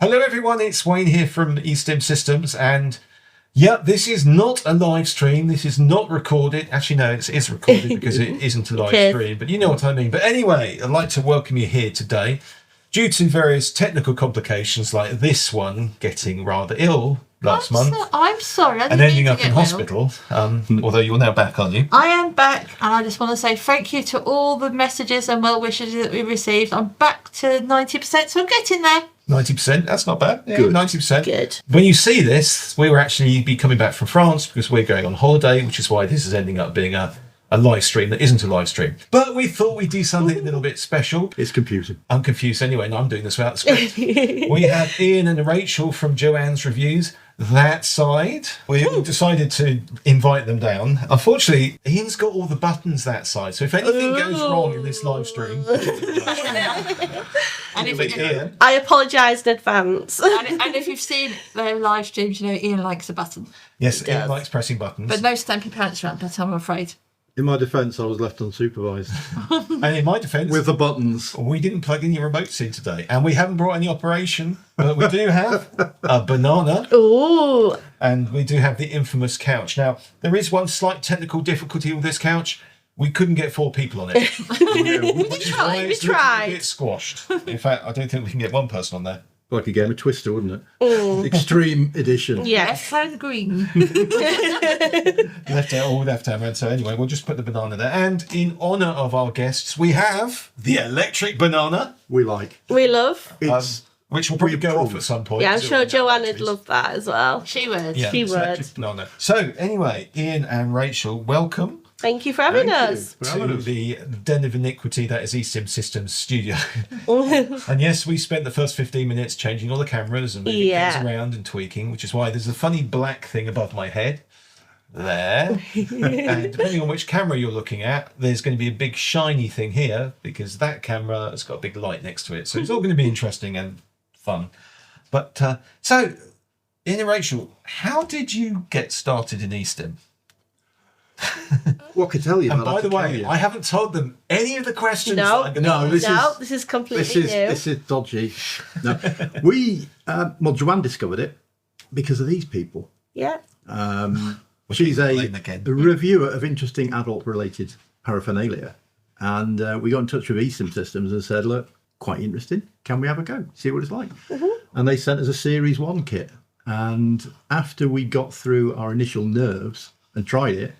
Hello everyone, it's Wayne here from E-Stim Systems, and yeah, this is not a live stream. This is not recorded. Actually, no, it is recorded because it isn't a live stream, but you know what I mean. But anyway, I'd like to welcome you here today. Due to various technical complications like this one getting rather ill last month. I'm sorry. And ending up in hospital, although you're now back, aren't you? I am back, and I just want to say thank you to all the messages and well wishes that we received. I'm back to 90%, so I'm getting there. 90%, that's not bad. Yeah, Good. 90%. Good. When you see this, we will actually be coming back from France because we're going on holiday, which is why this is ending up being a live stream that isn't a live stream. But we thought we'd do something a little bit special. It's confusing. I'm confused anyway, and I'm doing this without the script. We have Ian and Rachel from Joanne's Reviews. That side, we decided to invite them down. Unfortunately, Ian's got all the buttons that side, so if anything goes wrong in this live stream, Ian. I apologise in advance. And if you've seen the live streams, you know Ian likes a button. Yes, Ian likes pressing buttons. But no stampy pants around, but I'm afraid. In my defence, I was left unsupervised. And in my defence, With the buttons. we didn't plug any remotes in today, and we haven't brought any operation, but we do have a banana. Ooh. And we do have the infamous couch. Now, there is one slight technical difficulty with this couch. We couldn't get 4 people on it. We tried. It's squashed. In fact, I don't think we can get one person on there. Like a game of Twister, wouldn't it? Extreme edition. Yes. Left green. Left out, all left hand. So anyway, we'll just put the banana there. And in honour of our guests, we have the electric banana, We like. We love. It's which will probably go off at some point. Yeah, I'm because it sure will run out of Joanne would batteries. love that as well. She would. Yeah, She it's would. electric banana. So anyway, Ian and Rachel, welcome. Thank you for having us. To the den of iniquity that is E-Stim Systems Studio. And yes, we spent the first 15 minutes changing all the cameras and moving things around and tweaking, which is why there's a funny black thing above my head there. And depending on which camera you're looking at, there's going to be a big shiny thing here because that camera has got a big light next to it. So it's all going to be interesting and fun. But so, Ian and Rachel, how did you get started in E-Stim? What could tell you? And by the way, I haven't told them any of the questions. No. that I'm gonna ask. This is completely new. This is dodgy. No, Joanne discovered it because of these people. Yeah. She's a Lane again. reviewer of interesting adult-related paraphernalia, and we got in touch with E-Stim Systems and said, "Look, quite interesting. Can we have a go? See what it's like?" And they sent us a Series 1 kit. And after we got through our initial nerves and tried it,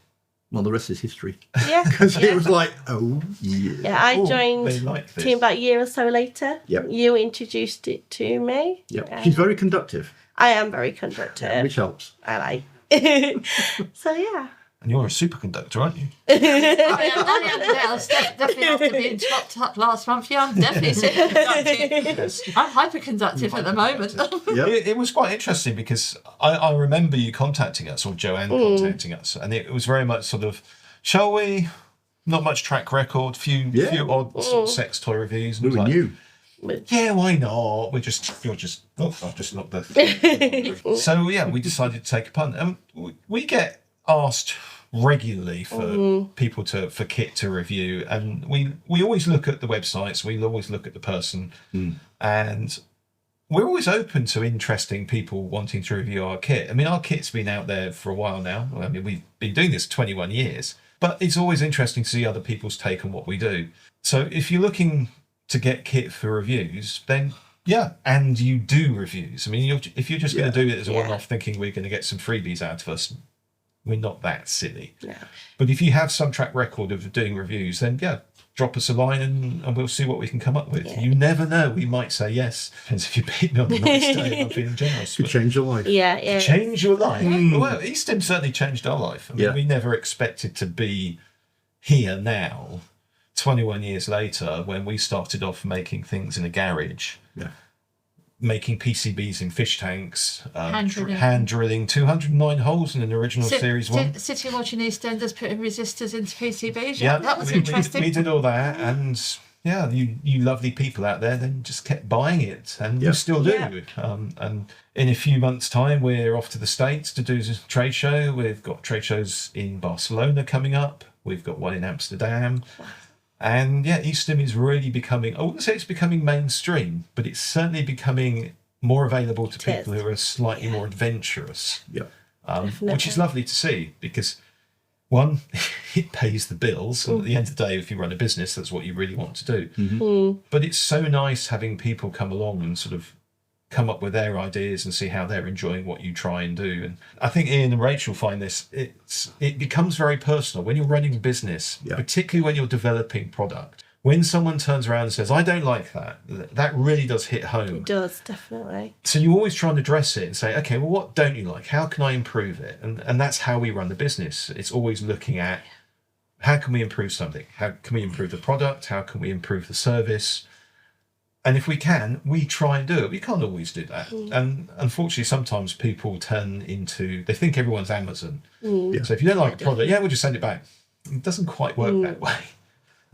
well, the rest is history. Yeah. Because it was like, oh, yeah. Yeah, I Oh, joined they like this. team about a year or so later. Yep. You introduced it to me. Yep. She's very conductive, I am very conductive. which helps. I like. So yeah. And you're a superconductor, aren't you? I am definitely after being chopped up last month. Yeah, I'm definitely superconductive. I'm hyperconductive at the moment. Yep. It was quite interesting because I remember you contacting us, or Joanne contacting us, and it was very much sort of, shall we? Not much track record, few odd sort of sex toy reviews. And We it was were like, new. yeah, why not? I've just knocked the. So yeah, we decided to take a punt, and we get asked regularly for people for kit to review, and we always look at the websites, we always look at the person, and we're always open to interesting people wanting to review our kit. I mean, our kit's been out there for a while now. I mean, we've been doing this 21 years, but it's always interesting to see other people's take on what we do. So if you're looking to get kit for reviews, then yeah, and you do reviews. I mean, if you're just going to do it as a one-off thinking we're going to get some freebies out of us, we're not that silly. Yeah. But if you have some track record of doing reviews, then yeah, drop us a line and we'll see what we can come up with. Yeah. You never know. We might say yes. Depends if you beat me on the nice day. I'm feeling generous. Could change your life. Yeah. Change your life. Well, E-Stim certainly changed our life. I mean, we never expected to be here now, 21 years later, when we started off making things in a garage. Yeah. Making PCBs in fish tanks, Hand drilling 209 holes in an original Series 1. Sitting watching EastEnders putting resistors into PCBs. Yeah, that was we interesting. We did all that, and yeah, you lovely people out there then just kept buying it, and you still do. Yeah. And in a few months' time, we're off to the States to do a trade show. We've got trade shows in Barcelona coming up. We've got one in Amsterdam. And yeah, E-Stim is really becoming, I wouldn't say it's becoming mainstream, but it's certainly becoming more available to It people is. who are slightly more adventurous, Yeah. which is lovely to see because, one, it pays the bills. And at the end of the day, if you run a business, that's what you really want to do. But it's so nice having people come along and sort of come up with their ideas and see how they're enjoying what you try and do. And I think Ian and Rachel find this, it becomes very personal when you're running a business, particularly when you're developing product. When someone turns around and says, I don't like that, that really does hit home. It does, definitely. So you always try and address it and say, okay, well, what don't you like? How can I improve it? And that's how we run the business. It's always looking at how can we improve something? How can we improve the product? How can we improve the service? And if we can, we try and do it. We can't always do that. And unfortunately, sometimes people they think everyone's Amazon. So if you don't like a product, we'll just send it back. It doesn't quite work that way.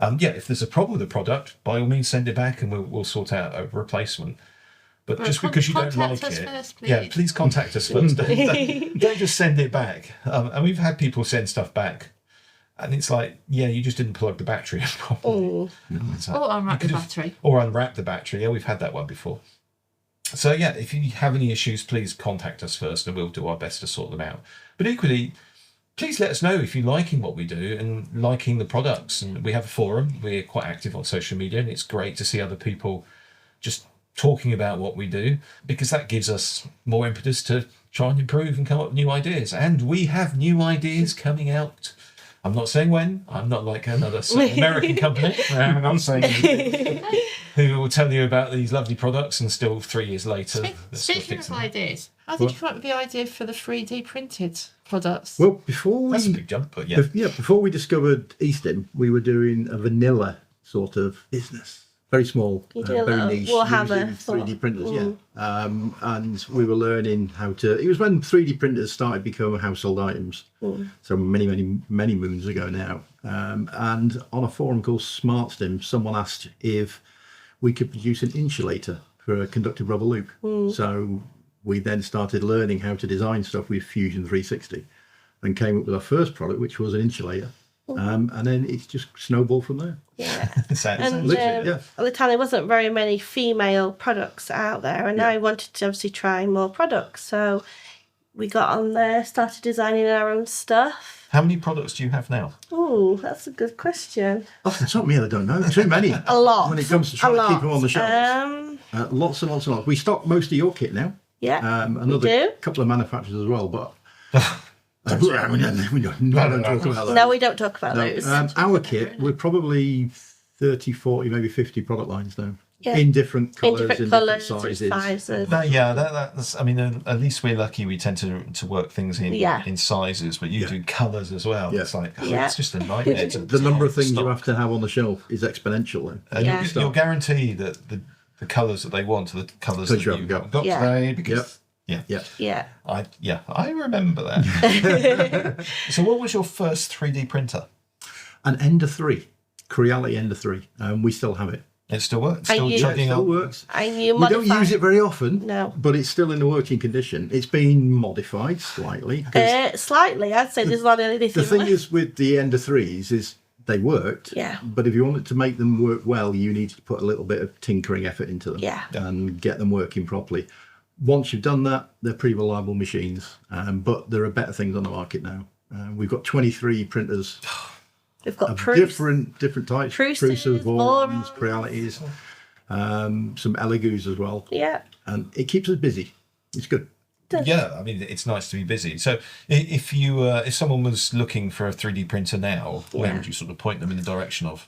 If there's a problem with the product, by all means send it back and we'll sort out a replacement. But just because you don't like contact us it, first, please. please contact us first. Don't just send it back. And we've had people send stuff back, and it's like, you just didn't plug the battery in properly. It's like, Or unwrap you the could've- battery. Or unwrap the battery. Yeah, we've had that one before. So if you have any issues, please contact us first, and we'll do our best to sort them out. But equally, please let us know if you're liking what we do and liking the products. And we have a forum. We're quite active on social media, and it's great to see other people just talking about what we do, because that gives us more impetus to try and improve and come up with new ideas. And we have new ideas coming out. I'm not saying when. I'm not like another American company. I'm saying who will tell you about these lovely products, and still 3 years later. they're still Speaking of fixing them. ideas, how did you come up with the idea for the 3D printed products? Well, before That's a we big jump, but before we discovered E-Stim, we were doing a vanilla sort of business, very small, You did a very little niche, Warhammer using 3D thought. printers. And we were learning how to. It was when 3D printers started becoming household items, so many moons ago now. And on a forum called SmartStim, someone asked if we could produce an insulator for a conductive rubber loop. So we then started learning how to design stuff with Fusion 360 and came up with our first product, which was an insulator. And then it's just snowballed from there. And Literally, at the time, there wasn't very many female products out there, and I wanted to obviously try more products. So we got on there, started designing our own stuff. How many products do you have now? Oh, that's a good question. Off the top of my head, I don't know. Too many. A lot. When it comes to trying to keep them on the shelves. Lots and lots and lots. We stock most of your kit now. Yeah, Another do. couple of manufacturers as well, but we don't talk about that. No, we don't talk about those. Our kit, we're probably 30, 40, maybe 50 product lines now. Yeah. In different colours, different in colours, different sizes. That's. I mean, at least we're lucky. We tend to work things in sizes, but you do colours as well. Yeah. It's like Yeah. it's just a nightmare. The number of things stock. you have to have on the shelf is exponential. Then. And Yeah. you'll guarantee that the colours that they want are the colours that you you haven't got. haven't got Yeah. today. Because Yeah. Yeah. I remember that. So, what was your first 3D printer? An Ender 3, Creality Ender 3. We still have it. It still works. And Still you- It chugging still on. works. And you We don't modify. use it very often, No. but it's still in the working condition. It's been modified slightly. 'Cause Slightly, I'd say there's not anything. the thing left. is with the Ender 3s is they worked, Yeah. but if you wanted to make them work well, you need to put a little bit of tinkering effort into them Yeah. and get them working properly. Once you've done that, they're pretty reliable machines, but there are better things on the market now. We've got 23 printers We've got of proof. different types. Pruses, Vorons, Vorons. Crealities, some Elegoo's as well. Yeah. And it keeps us busy. It's good. Yeah, I mean, it's nice to be busy. So, if someone was looking for a 3D printer now, where would you sort of point them in the direction of?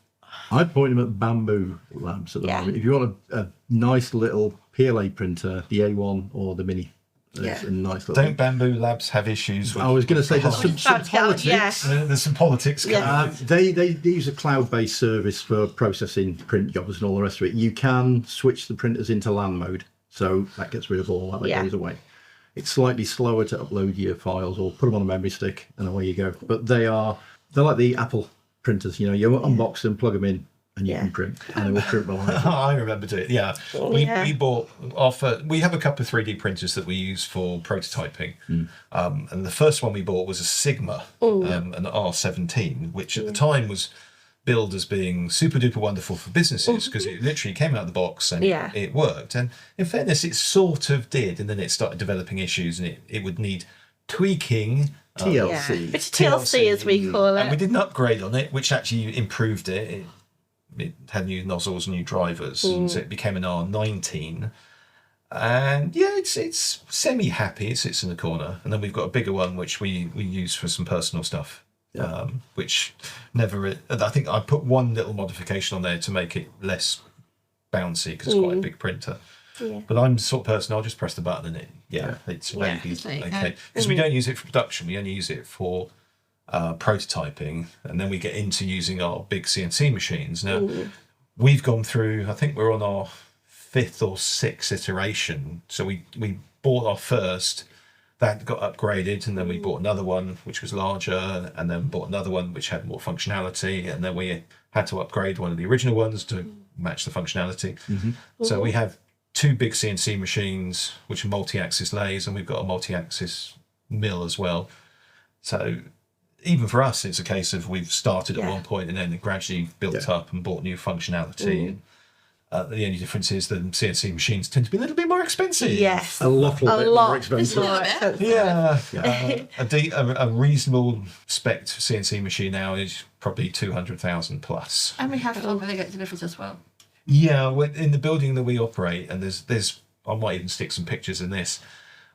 I'd point them at Bamboo Labs at the Yeah. moment. If you want a nice little PLA printer, the A1 or the Mini, it's Yeah. a nice little. Don't Bamboo Labs have issues with? I was going to say there's some About to go, politics. yeah. There's some politics coming. Yeah. They use a cloud-based service for processing print jobs and all the rest of it. You can switch the printers into LAN mode, so that gets rid of all that Yeah. goes away. It's slightly slower to upload your files or put them on a memory stick, and away you go. But they're like the Apple printers. You unbox them, plug them in, and you Yeah. can print, and they will print reliably. I remember doing it. Yeah, Yeah. we bought we have a couple of 3D printers that we use for prototyping, and the first one we bought was a Sigma, an R17, which at the time was billed as being super duper wonderful for businesses because it literally came out of the box and it worked. And in fairness, it sort of did, and then it started developing issues, and it would need tweaking. TLC. It's TLC as we call it. And we did an upgrade on it, which actually improved it. It had new nozzles, new drivers, and so it became an R19. And yeah, it's semi-happy. It sits in the corner. And then we've got a bigger one, which we use for some personal stuff, which never... I think I put one little modification on there to make it less bouncy, because it's quite a big printer. Yeah. But I'm the sort of person, I'll just press the button and it's maybe okay. Because we don't use it for production, we only use it for prototyping, and then we get into using our big CNC machines. Now, we've gone through, I think we're on our 5th or 6th iteration. So we bought our first, that got upgraded, and then we bought another one which was larger, and then bought another one which had more functionality, and then we had to upgrade one of the original ones to match the functionality. So we have 2 big CNC machines which are multi-axis lathes, and we've got a multi-axis mill as well. So even for us, it's a case of we've started at one point and then it gradually built up and bought new functionality. The only difference is that CNC machines tend to be a little bit more expensive. Yes. A lot more expensive. Yeah. A reasonable spec CNC machine now is probably 200,000 plus. And we have it on when they get delivered as well. Yeah, in the building that we operate, and there's I might even stick some pictures in this.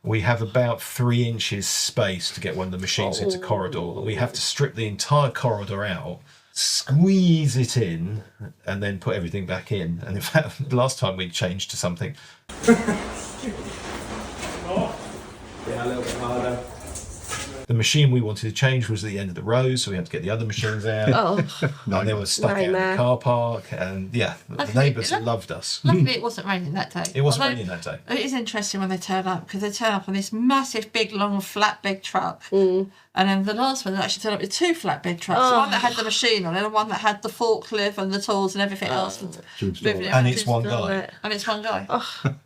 We have about 3 inches space to get one of the machines into corridor. We have to strip the entire corridor out, squeeze it in, and then put everything back in. And in fact, the last time we changed to something. Yeah, a little bit harder. The machine we wanted to change was at the end of the row, so we had to get the other machines out. And they were stuck out in the car park, and the neighbours loved us. Luckily, it wasn't raining that day. It wasn't raining that day. It is interesting when they turn up, because they turn up on this massive, big, long, flatbed truck. And then the last one, they actually turned up with 2 flatbed trucks. One that had the machine on it, and one that had the forklift and the tools and everything else. And it's one guy. And it's one guy.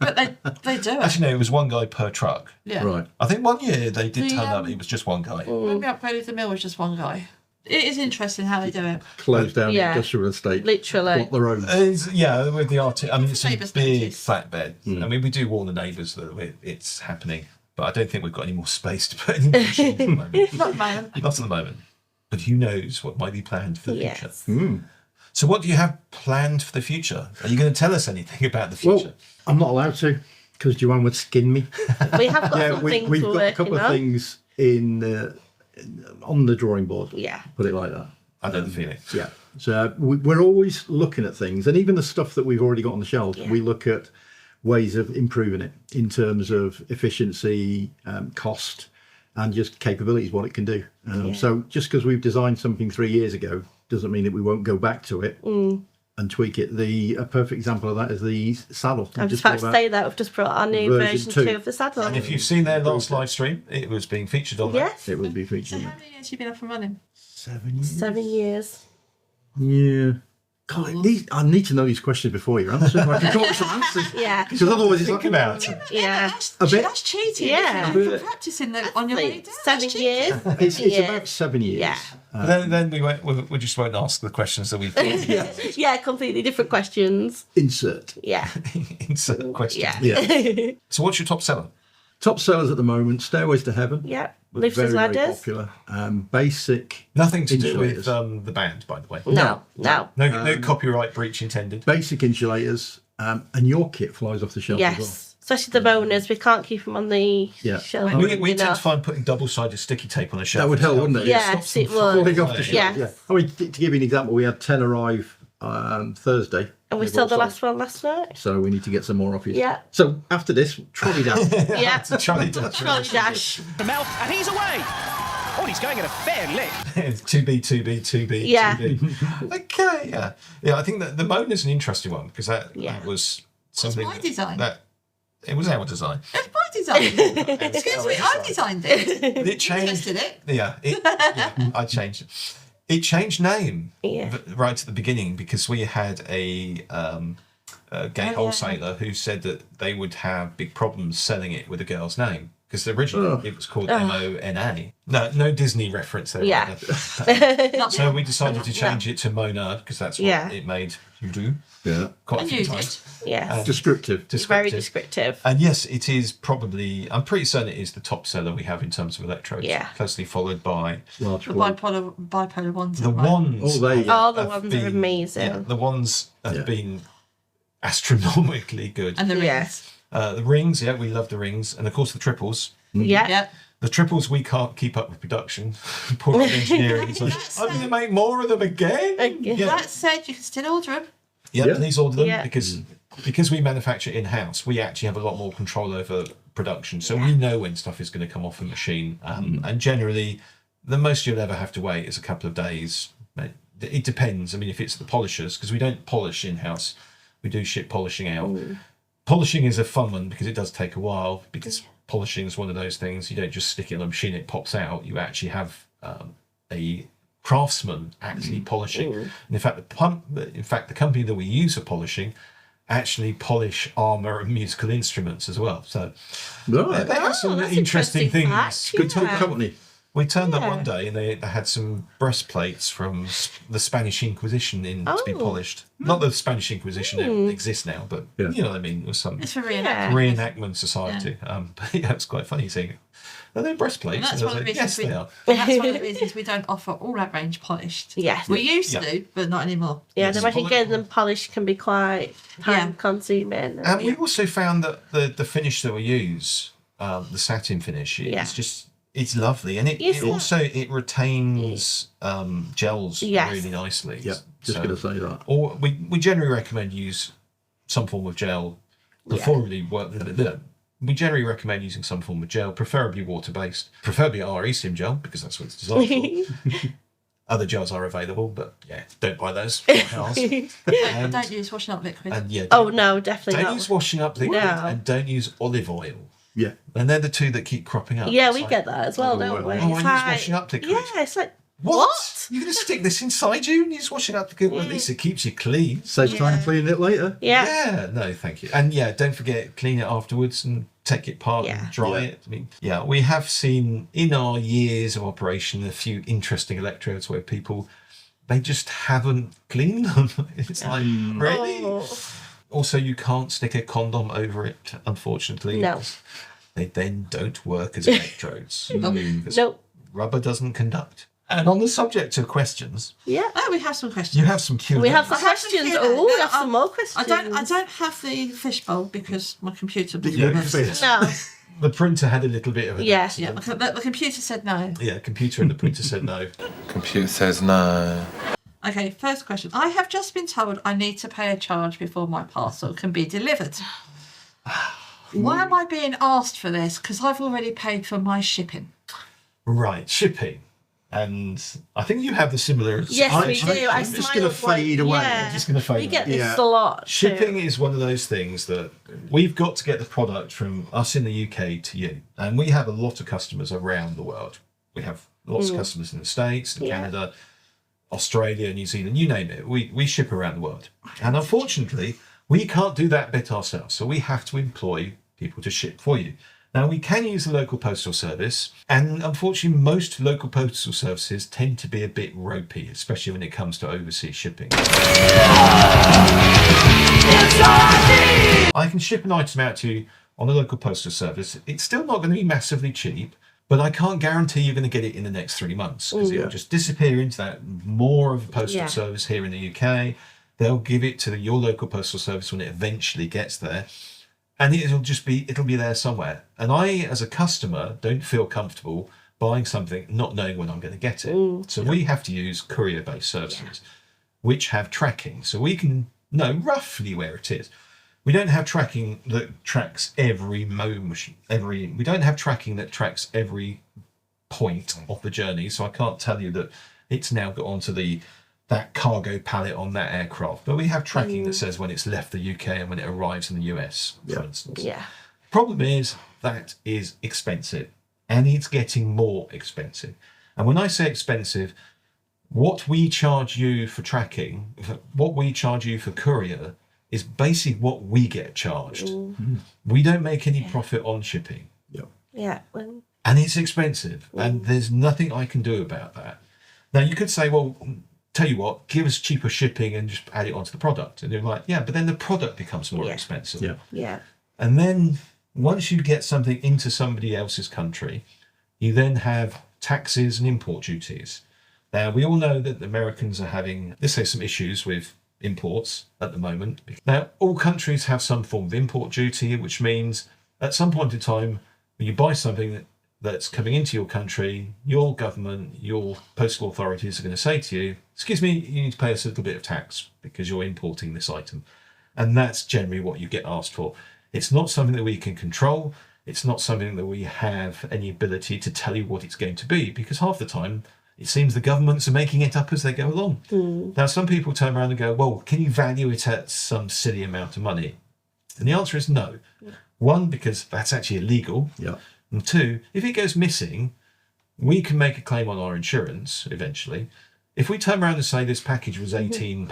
But they do it. Actually, no, it was one guy per truck. Yeah. Right. I think one year they did turn up, it was just one guy. When we upgraded the mill, it was just one guy. It is interesting how they do it. Closed down the industrial estate. Literally. Block the roads. With the I mean, it's a Neighbours big notice. flatbed. I mean, we do warn the neighbours that it's happening, but I don't think we've got any more space to put any more machines at the moment. Not at the moment. Not at the moment. But who knows what might be planned for the future. Yes. So what do you have planned for the future? Are you going to tell us anything about the future? Well, I'm not allowed to, because Joanne would skin me. We have got some things we've we're got a working couple of on. things on the drawing board. Yeah. Put it like that. I know the feeling. Yeah. So we're always looking at things, and even the stuff that we've already got on the shelves, we look at ways of improving it in terms of efficiency, cost, and just capabilities, what it can do. So just because we've designed something 3 years ago doesn't mean that we won't go back to it and tweak it. A perfect example of that is the saddle. I was just about to say that we've just brought our new version 2 of the saddle. And if you've seen their last live stream, it was being featured on there. Yes. It will be So featured. how many years have you been up and running? 7 years. 7 years. Yeah. God, I need to know these questions before you answer. I can come up with some answers. Yeah. Because otherwise it's Think like, about it. Yeah. That's cheating. Yeah. Isn't it? You're practicing on your way down. 7 years. it's about 7 years. Yeah. But then we just won't ask the questions that we've thought. Yeah, completely different questions. Insert. Yeah. Insert question. Yeah. Yeah. So what's your top seller? Top sellers at the moment, Stairways to Heaven. Yeah. But Lifts and very, very ladders. popular. Basic. Nothing to do Insulators. with the band, by the way. No. No copyright breach intended. Basic insulators. And your kit flies off the shelf as well. Yes. Especially the boners. We can't keep them on the shelf. We tend to enough. find putting double-sided sticky tape on a shelf. That would help, wouldn't it? Yes, Stops them it would. Falling off the flying. shelf. Yeah. Yeah. I mean, to give you an example, we had 10 arrive Thursday. And we They've sold the all last one last night. So we need to get some more off you. Yeah. So after this, trolley down. Yeah. It's a Charlie Dutch. Trolley dash. The mouth, and he's away. Oh, he's going at a fair lick. 2B. Yeah. 2B. Okay, yeah. Yeah, I think that the moan is an interesting one because that was something my design. It was our design. It's my design. Excuse me, I designed it. It changed. Tested it. Yeah, I changed it. It changed name right at the beginning because we had a gay wholesaler who said that they would have big problems selling it with a girl's name because originally it was called MONA. No Disney reference there. Yeah. Either. So we decided to change it to Monad because that's what it made you do. Yeah. Quite a And few you times. Yes. Descriptive. Very descriptive. And yes, it is probably, I'm pretty certain it is the top seller we have in terms of electrodes. Yeah. Closely followed by Large The one. bipolar ones. the ones. Oh, they. All the have ones are been- amazing. Yeah, the ones have Yeah. been astronomically good. And the rings. Yes. The rings, we love the rings. And of course the triples. Yeah. Yep. The triples we can't keep up with production. Poor old engineering. It's like, I'm going to make more of them again. Yeah. That said, you can still order them. Yeah, Yeah. please order them Yeah. because we manufacture in-house, we actually have a lot more control over production. So we know when stuff is going to come off a machine. And generally, the most you'll ever have to wait is a couple of days. It depends. I mean, if it's the polishers, because we don't polish in-house, we do ship polishing out. Polishing is a fun one because it does take a while, because polishing is one of those things, you don't just stick it on a machine, it pops out. You actually have a craftsman actually polishing. And in fact, the company that we use for polishing actually polish armor and musical instruments as well. So Right. they have some that's interesting interesting things. fact, Good type of company. We turned up one day and they had some breastplates from the Spanish Inquisition in to be polished. Not the Spanish Inquisition it exists now, but Yeah. you know what I mean. It was some It's for reenactment. Yeah. reenactment society. But yeah, it's quite funny seeing it. Are they breastplates? And that's And I one of was the like, reasons yes, they are. That's one of the reasons we don't offer all our range polished. Yes. We used Yeah. to, but not anymore. Yeah, Yes. and imagine getting them polished can be quite time Yeah. consuming. And we also found that the finish that we use, the satin finish, it's lovely, and it Yes. also it retains gels Yes. really nicely. Yeah, just going to say that. Or we generally recommend use some form of gel before we work. We generally recommend using some form of gel, preferably water-based, preferably our E-Stim gel because that's what it's designed for. Other gels are available, but yeah, don't buy those. Don't use washing up liquid. And yeah, Oh no, definitely don't not. use washing up liquid, No. and don't use olive oil. Yeah. And they're the two that keep cropping up. Yeah, It's we like, get that as well, don't we? Oh, I use It's like- washing up liquid. Yeah, it's like What? You're going to stick this inside you and use washing up liquid? Well, at least it keeps you clean. Saves time cleaning it later. Yeah. No, thank you. And yeah, don't forget, clean it afterwards and take it apart Yeah. and dry Yeah. it. I mean, yeah, we have seen in our years of operation a few interesting electrodes where people, they just haven't cleaned them. It's like, really? Oh. Also, you can't stick a condom over it, unfortunately. No. because They then don't work as electrodes. Because Nope. rubber doesn't conduct. And on the subject of questions, Yeah. Oh, we have some questions. you have some Q&A. We have some I have some questions. Q&A. Oh, we No, have some more questions. I don't have the fishbowl because my computer was Yeah, reversed. fit. No. The printer had a little bit of a Yeah. Yeah, the computer said no. Yeah, computer and the printer said no. Computer says no. Okay, first question. I have just been told I need to pay a charge before my parcel can be delivered. Why am I being asked for this? Because I've already paid for my shipping. Right, shipping. And I think you have the similar. Yes, we do. I It's just smile gonna like- fade away. Yeah. It's just gonna fade We get away. this Yeah. a lot. Shipping too. is one of those things that we've got to get the product from us in the UK to you. And we have a lot of customers around the world. We have lots of customers in the States, in Yeah. Canada, Australia, New Zealand, you name it. We ship around the world. And unfortunately, we can't do that bit ourselves. So we have to employ people to ship for you. Now, we can use the local postal service, and unfortunately, most local postal services tend to be a bit ropey, especially when it comes to overseas shipping. I can ship an item out to you on the local postal service. It's still not going to be massively cheap, but I can't guarantee you're going to get it in the next 3 months because it'll just disappear into that more of a postal service here in the UK. They'll give it to your local postal service when it eventually gets there. And it'll be there somewhere. And I, as a customer, don't feel comfortable buying something not knowing when I'm going to get it. So we have to use courier-based services, which have tracking. So we can know roughly where it is. We don't have tracking that tracks every we don't have tracking that tracks every point of the journey. So I can't tell you that it's now got onto that cargo pallet on that aircraft. But we have tracking that says when it's left the UK and when it arrives in the US, for instance. Yeah. Problem is that is expensive, and it's getting more expensive. And when I say expensive, what we charge you for tracking, what we charge you for courier, is basically what we get charged. We don't make any profit on shipping. Yep. Yeah. And it's expensive, and there's nothing I can do about that. Now, you could say, well, tell you what, give us cheaper shipping and just add it onto the product. And you're like, yeah, but then the product becomes more expensive. Yeah. Yeah. And then once you get something into somebody else's country, you then have taxes and import duties. Now, we all know that the Americans are having, let's say, some issues with imports at the moment. Now, all countries have some form of import duty, which means at some point in time, when you buy something that's coming into your country, your government, your postal authorities are going to say to you, excuse me, you need to pay us a little bit of tax because you're importing this item. And that's generally what you get asked for. It's not something that we can control. It's not something that we have any ability to tell you what it's going to be, because half the time it seems the governments are making it up as they go along. Now, some people turn around and go, well, can you value it at some silly amount of money? And the answer is no. One, because that's actually illegal. Yeah. And two, if it goes missing, we can make a claim on our insurance eventually. If we turn around and say this package was £18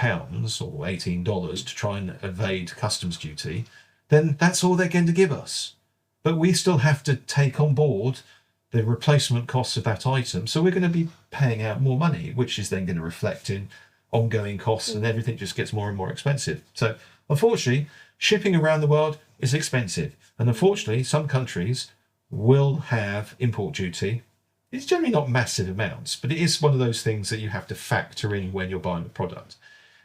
or $18 to try and evade customs duty, then that's all they're going to give us. But we still have to take on board the replacement costs of that item. So we're going to be paying out more money, which is then going to reflect in ongoing costs, and everything just gets more and more expensive. So unfortunately, shipping around the world is expensive. And unfortunately, some countries will have import duty. It's generally not massive amounts, but it is one of those things that you have to factor in when you're buying a product.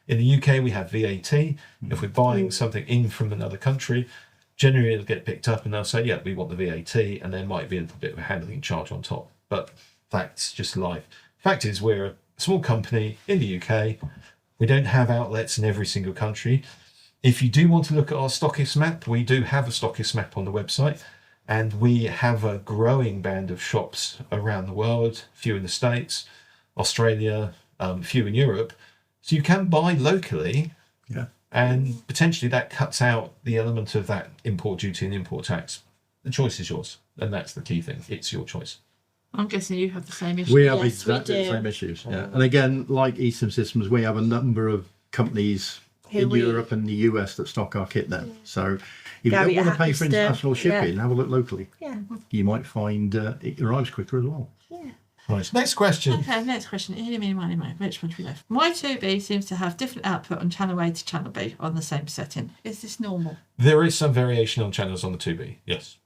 In the UK, we have VAT. If we're buying something in from another country, generally it'll get picked up and they'll say, yeah, we want the VAT, and there might be a little bit of a handling charge on top. But that's just life. Fact is, we're a small company in the UK. We don't have outlets in every single country. If you do want to look at our stockist map, we do have a stockist map on the website. And we have a growing band of shops around the world, a few in the States, Australia, a few in Europe. So you can buy locally, and potentially that cuts out the element of that import duty and import tax. The choice is yours, and that's the key thing. It's your choice. I'm guessing you have the same issue. We have Yes, we exactly the do. same issues. Yeah. And again, like E-Stim Systems, we have a number of companies in Europe and the US that stock our kit now. So if you Gary don't want to pay for Atkinson, international shipping, have a look locally. Yeah. You might find it arrives quicker as well. Right. Next question. Okay, next question. Eeny, meeny, miny, moe. Which one do we left? My 2B seems to have different output on channel A to channel B on the same setting. Is this normal? There is some variation on channels on the 2B, yes.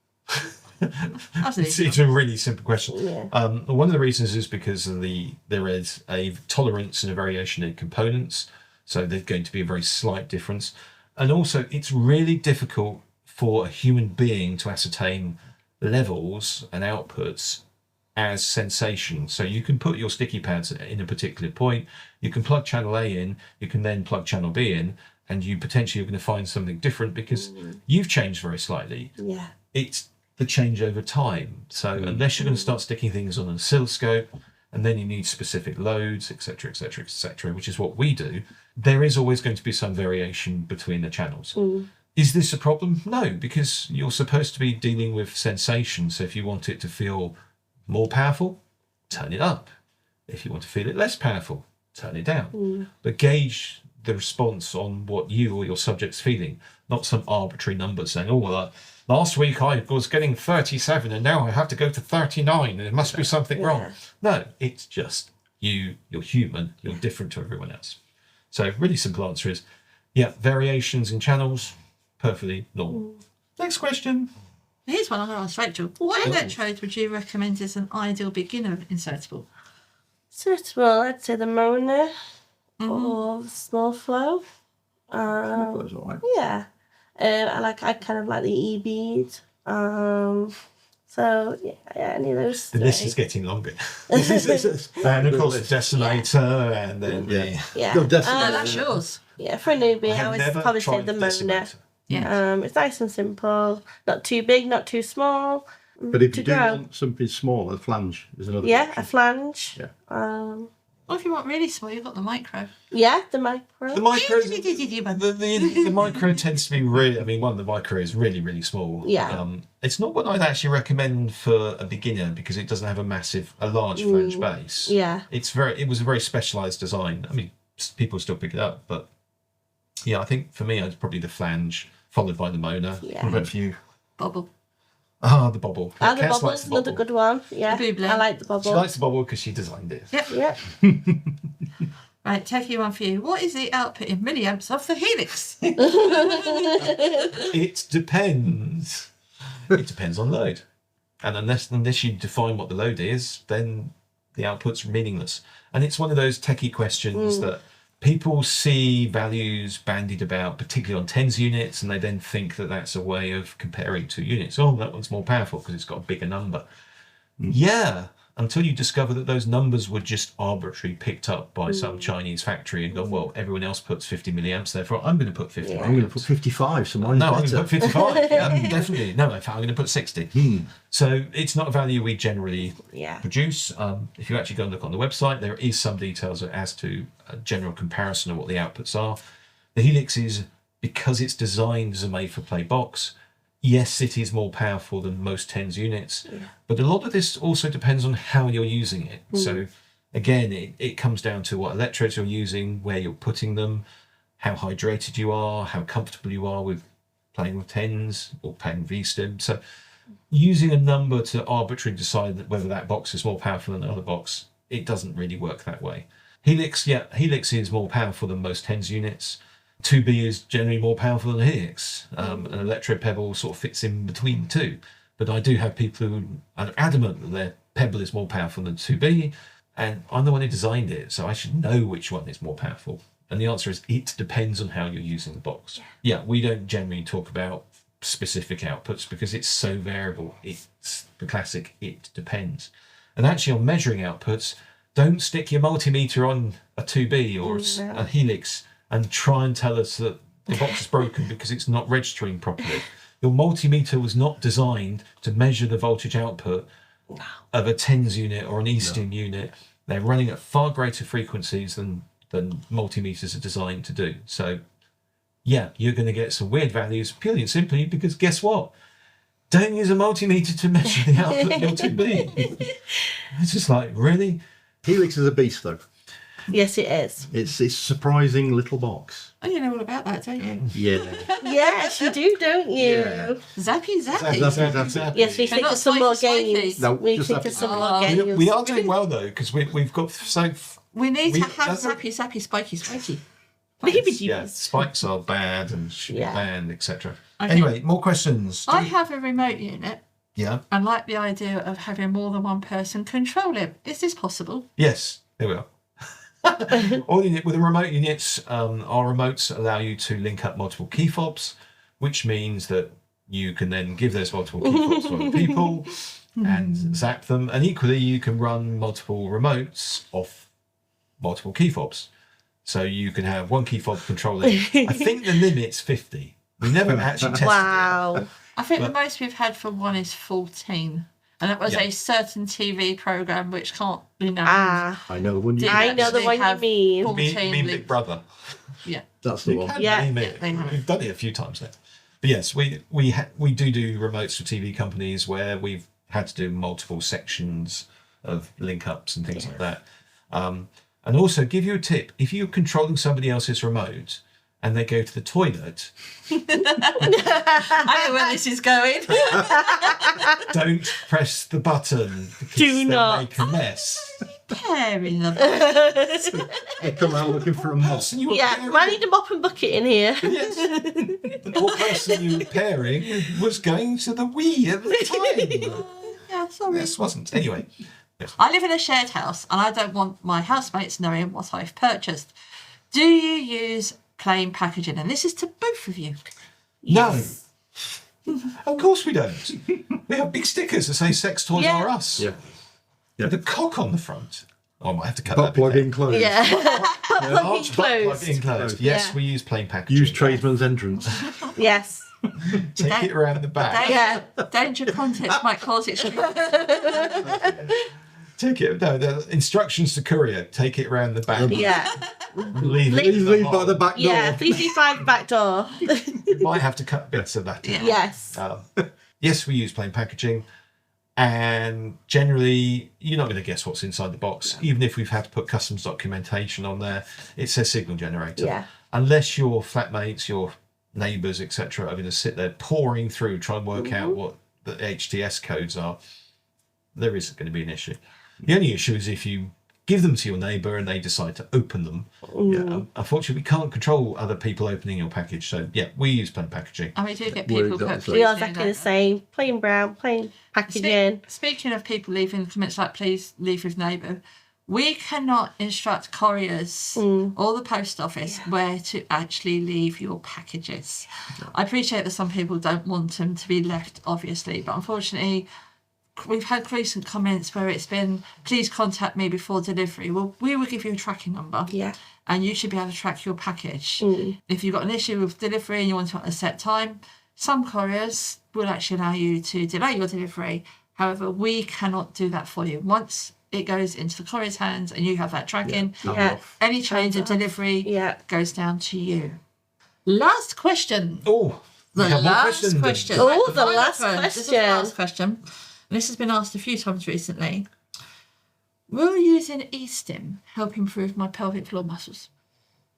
It's a really simple question. Yeah. One of the reasons is because of there is a tolerance and a variation in components, so there's going to be a very slight difference. And also, it's really difficult for a human being to ascertain levels and outputs as sensation. So you can put your sticky pads in a particular point, you can plug channel A in, you can then plug channel B in, and you potentially are going to find something different because you've changed very slightly. Yeah. It's the change over time. So unless you're going to start sticking things on an oscilloscope, and then you need specific loads, etc., etc., etc., which is what we do, there is always going to be some variation between the channels. Is this a problem? No, because you're supposed to be dealing with sensation. So if you want it to feel more powerful, turn it up. If you want to feel it less powerful, turn it down. But gauge the response on what you or your subject's feeling, not some arbitrary number saying, oh, well, last week I was getting 37 and now I have to go to 39 and there must be something wrong. No, it's just you're human, you're different to everyone else. So really simple answer is, yeah, variations in channels, perfectly normal. Next question. Here's one I'm going to ask Rachel. What electrode would you recommend as an ideal beginner insertable? Suitable, I'd say the Mona or the small flow. That's all right. Yeah. I kind of like the E-bead. So yeah, any of those. The list three. is getting longer. It's And of course, the decimator, and then Yeah. Go decimator. That's yours. Yeah, for a newbie, I have would never probably say tried the Mona. decimator. Yeah. It's nice and simple, not too big, not too small. But if to you do grow. want something small, a flange is another Yeah, option. a flange. Yeah. Or if you want really small, you've got the micro. Yeah, the micro. The micro, the micro tends to be really. I mean, one of the micro is really, really small. Yeah. It's not what I'd actually recommend for a beginner because it doesn't have a large flange base. Yeah. It was a very specialised design. I mean, people still pick it up, but yeah, I think for me, it's probably the flange followed by the Mona. Yeah. What about for you? Bobble. Ah, the bobble. And the Caz likes bobble's the another bobble. good one. Yeah, The booblet. I like the She bobble. likes the bobble because she designed it. Yep. Yeah. Right, techie one for you. What is the output in milliamps of the helix? It depends. It depends on load. And unless you define what the load is, then the output's meaningless. And it's one of those techie questions that people see values bandied about, particularly on tens units, and they then think that that's a way of comparing two units. Oh, that one's more powerful because it's got a bigger number. Yeah, until you discover that those numbers were just arbitrarily picked up by some Chinese factory and gone, well, everyone else puts 50 milliamps, therefore I'm going to put 50 I'm going to milliamps. put 55, so mine's No, I'm better. going to put 55. Definitely. No, in fact, I'm going to put 60. So it's not a value we generally produce. If you actually go and look on the website, there is some details as to a general comparison of what the outputs are. The Helix is, because it's designed as a made-for-play box, yes, it is more powerful than most tens units, but a lot of this also depends on how you're using it. So again, it comes down to what electrodes you're using, where you're putting them, how hydrated you are, how comfortable you are with playing with tens or playing with E-Stim. So using a number to arbitrarily decide that whether that box is more powerful than another box, it doesn't really work that way. Helix is more powerful than most tens units. 2B is generally more powerful than a Helix. An electrode pebble sort of fits in between the two. But I do have people who are adamant that their pebble is more powerful than 2B, and I'm the one who designed it, so I should know which one is more powerful. And the answer is it depends on how you're using the box. Yeah, we don't generally talk about specific outputs because it's so variable. It's the classic it depends. And actually on measuring outputs, don't stick your multimeter on a 2B or a Helix and try and tell us that the box is broken because it's not registering properly. Your multimeter was not designed to measure the voltage output of a tens unit or an E-Stim unit. They're running at far greater frequencies than multimeters are designed to do. So yeah, you're going to get some weird values purely and simply because guess what? Don't use a multimeter to measure the output of your 2B. It's just like, really? Helix is a beast, though. Yes, it is. It's a surprising little box. Oh, you know all about that, don't you? Yeah. Yes, you do, don't you? Yeah. Zappy. Exactly. Yes, we think not of some more spiky. games. No, we just think of Zappy. some more games. We are doing well though because we've got so We need to have that's zappy, spiky. yeah, spikes are bad and should be Yeah. banned, etc. Okay. Anyway, more questions. I have a remote unit Yeah. and like the idea of having more than one person control it. Is this possible? Yes. There we are. All unit with the remote units, our remotes allow you to link up multiple key fobs, which means that you can then give those multiple key fobs to other people and zap them. And equally, you can run multiple remotes off multiple key fobs. So you can have one key fob controlling. I think the limit's 50. We never actually tested it. Wow. I think the most we've had for one is 14. And that was Yeah. a certain TV programme which can't be named. Ah, I know the one you Did I know the actually one you have mean. 14 Me and linked. Big Brother. Yeah. That's the one. Yeah. Name it. They have. We've done it a few times now. But yes, we do remotes for TV companies where we've had to do multiple sections of link ups and things like that. And also give you a tip: if you're controlling somebody else's remote and they go to the toilet, I know where this is going. don't press the button because Do they'll not. make a mess. Pairing them. I come out looking for a mop. Person you were Yeah, pairing, I need a mop and bucket in here. yes, the poor person you were pairing was going to the wee at the time. Yeah, sorry. This wasn't. Anyway, I live in a shared house and I don't want my housemates knowing what I've purchased. Do you use plain packaging? And this is to both of you. no. Of course we don't. We have big stickers that say sex toys Yeah. are us. Yeah. With a cock on the front. Oh, I might have to cut Butt that bit plug there. in closed. Yeah. Plug in Large butt plug closed. enclosed. Yes, Yeah. we use plain packaging. Use tradesman's entrance. Yes. Take it around the back. Yeah. Danger contents might cause it. Take it. No, the instructions to courier. Take it around the back. Yeah. Leave it. Please in the leave by hole. the back door. Yeah. Please leave by the back door. We might have to cut bits of that. out. Yes. Yes, we use plain packaging. And generally, you're not going to guess what's inside the box. Even if we've had to put customs documentation on there, it says signal generator. Yeah. Unless your flatmates, your neighbours, etc., are going to sit there pouring through, try and work out what the HTS codes are, there isn't going to be an issue. The only issue is if you give them to your neighbour and they decide to open them. Unfortunately, we can't control other people opening your package. So, yeah, we use plain packaging. And we do get We're people put exactly- We are please do exactly the that. same. Plain brown, plain packaging. Speaking of people leaving comments like please leave with neighbour, we cannot instruct couriers or the post office where to actually leave your packages. I appreciate that some people don't want them to be left, obviously, but unfortunately, we've had recent comments where it's been, please contact me before delivery. Well, we will give you a tracking number. Yeah. And you should be able to track your package. If you've got an issue with delivery and you want it on a set time, some couriers will actually allow you to delay your delivery. However, we cannot do that for you. Once it goes into the courier's hands and you have that tracking, any change of delivery goes down to you. Last question. Oh, we The have more last questions. question. Oh, Right, the final last one. This is the question. last question. And this has been asked a few times recently. Will using E-Stim help improve my pelvic floor muscles?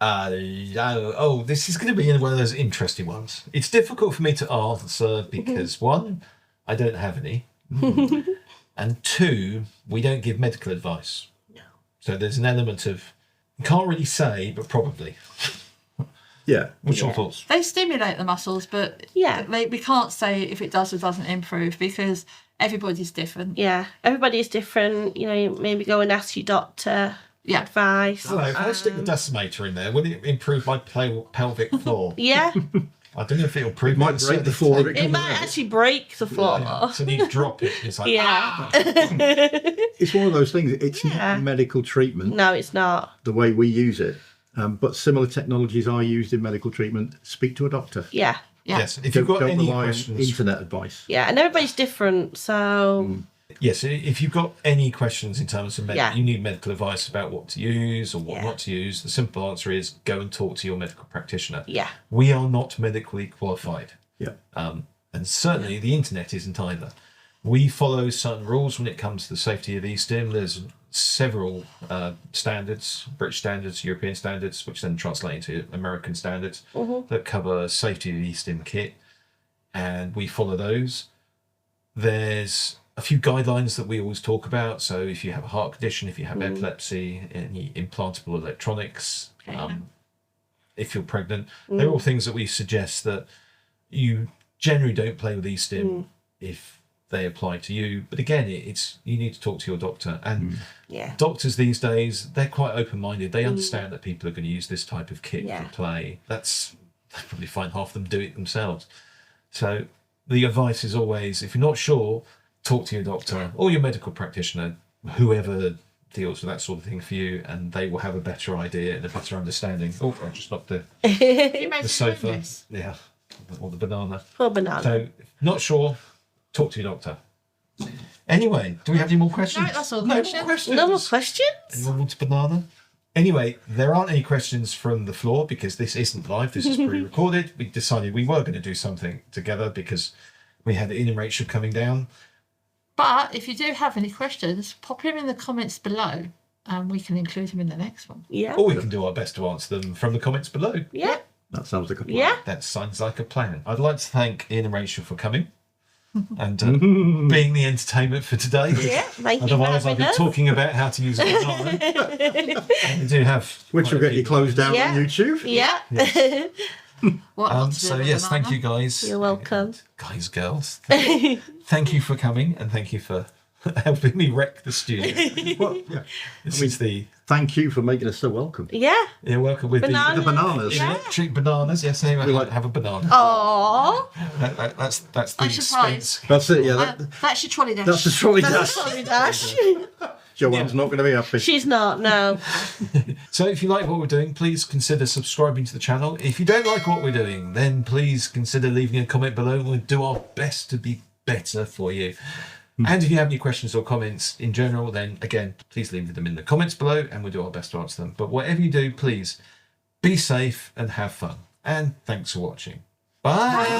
This is going to be one of those interesting ones. It's difficult for me to answer because, one, I don't have any. And two, we don't give medical advice. No. So there's an element of, you can't really say, but probably. Yeah. What's your thoughts? They stimulate the muscles, but we can't say if it does or doesn't improve because everybody's different. Yeah. Everybody's different. You know, maybe go and ask your doctor advice. Hello, if I stick the decimator in there, will it improve my pelvic floor? Yeah. I don't know if it'll improve. It might break the floor. It might actually break the floor. Yeah. So you drop it. It's like, It's one of those things. It's not a medical treatment No, it's not. the way we use it. But similar technologies are used in medical treatment. Speak to a doctor. Yeah. Yes, if you've got Don't any rely on questions. internet advice. Yeah. And everybody's different. So, Yes, if you've got any questions in terms of Yeah. you need medical advice about what to use or what not to use, the simple answer is go and talk to your medical practitioner. yeah. We are not medically qualified. Yeah. And certainly the internet isn't either. We follow certain rules when it comes to the safety of E-Stim. There's several standards, British standards, European standards, which then translate into American standards that cover safety of E-Stim kit. And we follow those. There's a few guidelines that we always talk about. So if you have a heart condition, if you have epilepsy, any implantable electronics, if you're pregnant, they're all things that we suggest that you generally don't play with E-Stim if they apply to you. But again, it's you need to talk to your doctor. And doctors these days, they're quite open-minded. They understand that people are going to use this type of kit for play. They probably find half of them do it themselves. So the advice is always, if you're not sure, talk to your doctor or your medical practitioner, whoever deals with that sort of thing for you, and they will have a better idea and a better understanding. Oh, I just knocked the sofa. Yeah, or the banana. Poor banana. So, not sure, talk to your doctor. Anyway, do we have any more questions? No, that's all the No questions. more questions. No more questions? Anyone want a banana? Anyway, there aren't any questions from the floor because this isn't live, this is pre-recorded. We decided we were going to do something together because we had Ian and Rachel coming down. But if you do have any questions, pop them in the comments below and we can include them in the next one. Yeah. Or we can do our best to answer them from the comments below. Yeah. That sounds like a plan. Yeah. That sounds like a plan. I'd like to thank Ian and Rachel for coming and being the entertainment for today. Yeah. Thank you for Otherwise, I'd having be us. talking about how to use a banana. We do have. Which quite will a get few you closed down Yeah. on YouTube. Yeah. What not to do So with a yes, thank banana. you guys. You're welcome. Guys, girls. Thank you for coming and thank you for helping me wreck the studio. Well, yeah. This is the. Thank you for making us so welcome. Yeah. You're welcome with Banana. The bananas. the Yeah. electric bananas. Yes, I We like- have a banana. Aww. That's the That's your expense. prize. That's it, yeah. That's your trolley dash. That's the trolley That's dash. sorry, Dash. Joanne's not going to be happy. She's not, no. So if you like what we're doing, please consider subscribing to the channel. If you don't like what we're doing, then please consider leaving a comment below. We'll do our best to be better for you. And if you have any questions or comments in general, then again, please leave them in the comments below and we'll do our best to answer them. But whatever you do, please be safe and have fun. And thanks for watching. Bye.